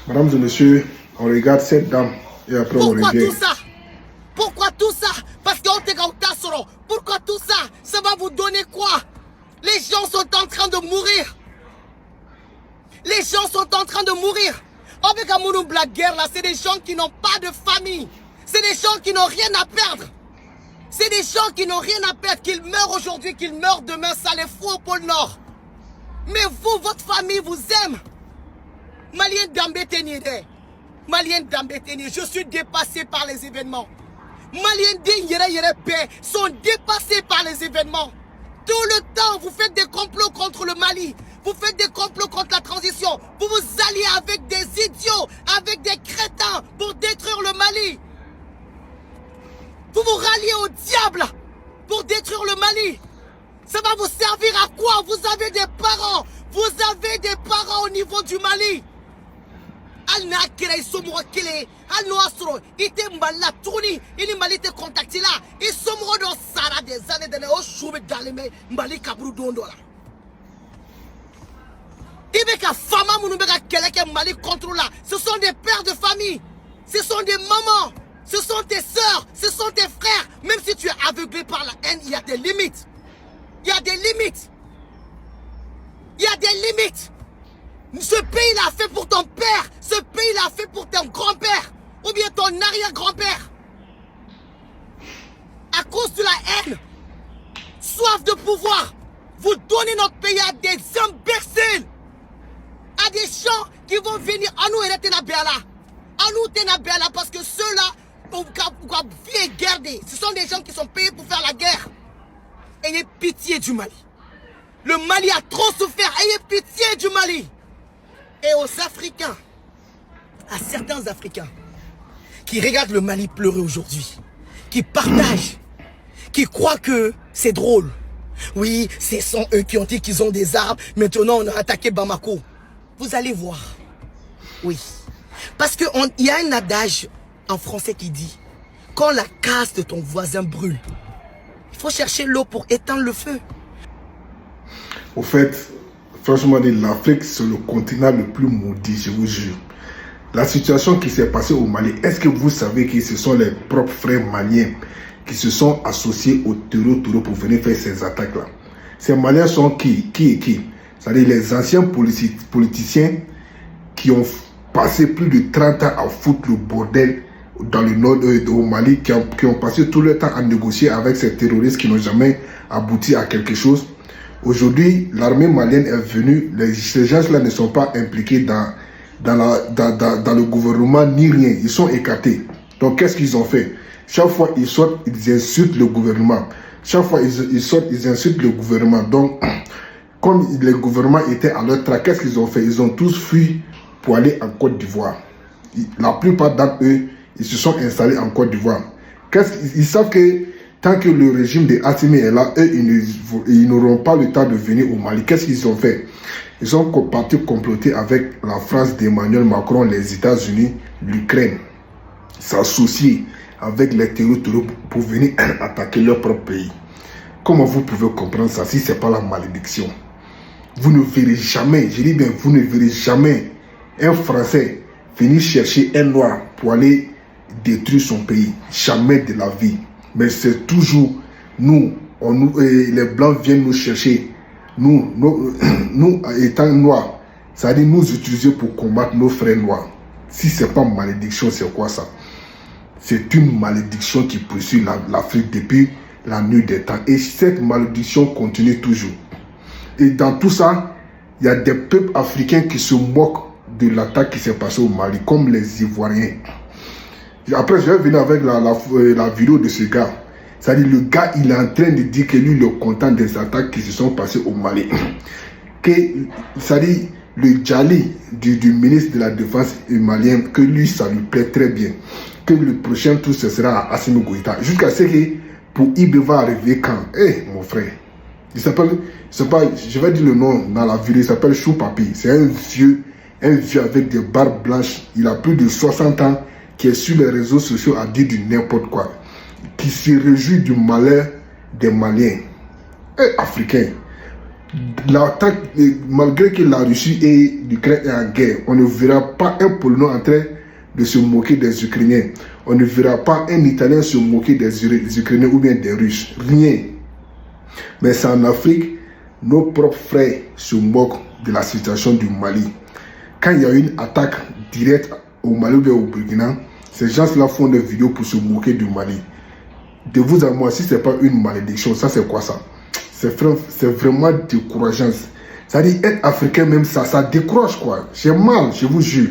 Mesdames et messieurs, on regarde cette dame et après on Pourquoi revient. tout ça? Pourquoi tout ça? Parce qu'on te gagne. Pourquoi tout ça? Ça va vous donner quoi? Les gens sont en train de mourir. Les gens sont en train de mourir. Avec Amounou Black Guerre là, c'est des gens qui n'ont pas de famille. C'est des gens qui n'ont rien à perdre. C'est des gens qui n'ont rien à perdre. Qu'ils meurent aujourd'hui, qu'ils meurent demain, ça les fout au pôle Nord. Mais vous, votre famille vous aime. Malien Dambé-Ténié, Malien Dambé-Ténié, je suis dépassé par les événements. Maliens Yere sont dépassés par les événements. Tout le temps, vous faites des complots contre le Mali. Vous faites des complots contre la transition. Vous vous alliez avec des idiots, avec des crétins pour détruire le Mali. Vous vous ralliez au diable pour détruire le Mali. Ça va vous servir à quoi? Vous avez des parents. Vous avez des parents au niveau du Mali. Al na kira isomro kele al no astro ite mbala tourni ini mali te contacté là isomro do sara des années de o choube dans les mains mbali kabru dondo là ibeka fama munu beka keleke mali contrôle là. Ce sont des pères de famille, ce sont des mamans, ce sont tes sœurs, ce sont tes frères. Même si tu es aveuglé par la haine, il y a des limites. Il y a des limites. Il y a des limites. Ce pays l'a fait pour ton père. Ce pays l'a fait pour ton grand-père. Ou bien ton arrière-grand-père. À cause de la haine, soif de pouvoir, vous donnez notre pays à des imbéciles. À des gens qui vont venir à nous et la béala. À nous tena béala parce que ceux-là, on va bien garder. Ce sont des gens qui sont payés pour faire la guerre. Ayez pitié du Mali. Le Mali a trop souffert. Ayez pitié du Mali. Et aux Africains, à certains Africains qui regardent le Mali pleurer aujourd'hui, qui partagent, qui croient que c'est drôle. Oui, ce sont eux qui ont dit qu'ils ont des armes. Maintenant, on a attaqué Bamako. Vous allez voir. Oui. Parce qu'il y a un adage en français qui dit, quand la case de ton voisin brûle, il faut chercher l'eau pour éteindre le feu. Au fait, franchement, l'Afrique, c'est le continent le plus maudit, je vous jure. La situation qui s'est passée au Mali, est-ce que vous savez que ce sont les propres frères maliens qui se sont associés au terreau pour venir faire ces attaques-là? Ces Maliens sont qui? C'est-à-dire les anciens politiciens qui ont passé plus de 30 ans à foutre le bordel dans le nord au Mali, qui ont passé tout le temps à négocier avec ces terroristes qui n'ont jamais abouti à quelque chose. Aujourd'hui, l'armée malienne est venue, ces gens-là ne sont pas impliqués dans le gouvernement ni rien, ils sont écartés. Donc qu'est-ce qu'ils ont fait? Chaque fois ils sortent, ils insultent le gouvernement. Chaque fois ils sortent, ils insultent le gouvernement. Donc, comme le gouvernement était à leur traque, qu'est-ce qu'ils ont fait? Ils ont tous fui pour aller en Côte d'Ivoire. La plupart d'entre eux, ils se sont installés en Côte d'Ivoire. Ils savent que tant que le régime de Assimi est là, eux, ils n'auront pas le temps de venir au Mali. Qu'est-ce qu'ils ont fait? Ils sont partis comploter avec la France d'Emmanuel Macron, les États-Unis, l'Ukraine, s'associer avec les terroristes pour venir attaquer leur propre pays. Comment vous pouvez comprendre ça si ce n'est pas la malédiction? Vous ne verrez jamais, je dis bien, vous ne verrez jamais un Français venir chercher un Noir pour aller détruire son pays. Jamais de la vie. Mais c'est toujours nous, les Blancs viennent nous chercher. Nous étant Noirs, ça veut dire nous utiliser pour combattre nos frères noirs. Si ce n'est pas malédiction, c'est quoi ça? C'est une malédiction qui poursuit l'Afrique depuis la nuit des temps. Et cette malédiction continue toujours. Et dans tout ça, il y a des peuples africains qui se moquent de l'attaque qui s'est passée au Mali, comme les Ivoiriens. Après, je vais venir avec la vidéo de ce gars. C'est-à-dire, le gars, il est en train de dire que lui, il est content des attaques qui se sont passées au Mali. C'est-à-dire, le Djali du ministre de la Défense malien, que lui, ça lui plaît très bien. Que le prochain tour, ce sera à Assimi Goïta. Jusqu'à ce que, pour Ibe va arriver quand? Mon frère, il s'appelle, je vais dire le nom dans la vidéo, il s'appelle Chou Papi. C'est un vieux avec des barbes blanches. Il a plus de 60 ans, qui est sur les réseaux sociaux à dire du n'importe quoi, qui se réjouit du malheur des Maliens et Africains. l'attaque, malgré que la Russie et l'Ukraine est en guerre, on ne verra pas un Polonais en train de se moquer des Ukrainiens. On ne verra pas un Italien se moquer des Ukrainiens ou bien des Russes. Rien. Mais c'est en Afrique, nos propres frères se moquent de la situation du Mali. Quand il y a une attaque directe au Mali ou bien au Burkina, ces gens-là font des vidéos pour se moquer du Mali. De vous à moi, si ce n'est pas une malédiction, ça c'est quoi ça? C'est vraiment décourageant. C'est-à-dire, être africain même, ça décourage quoi. J'ai mal, je vous jure.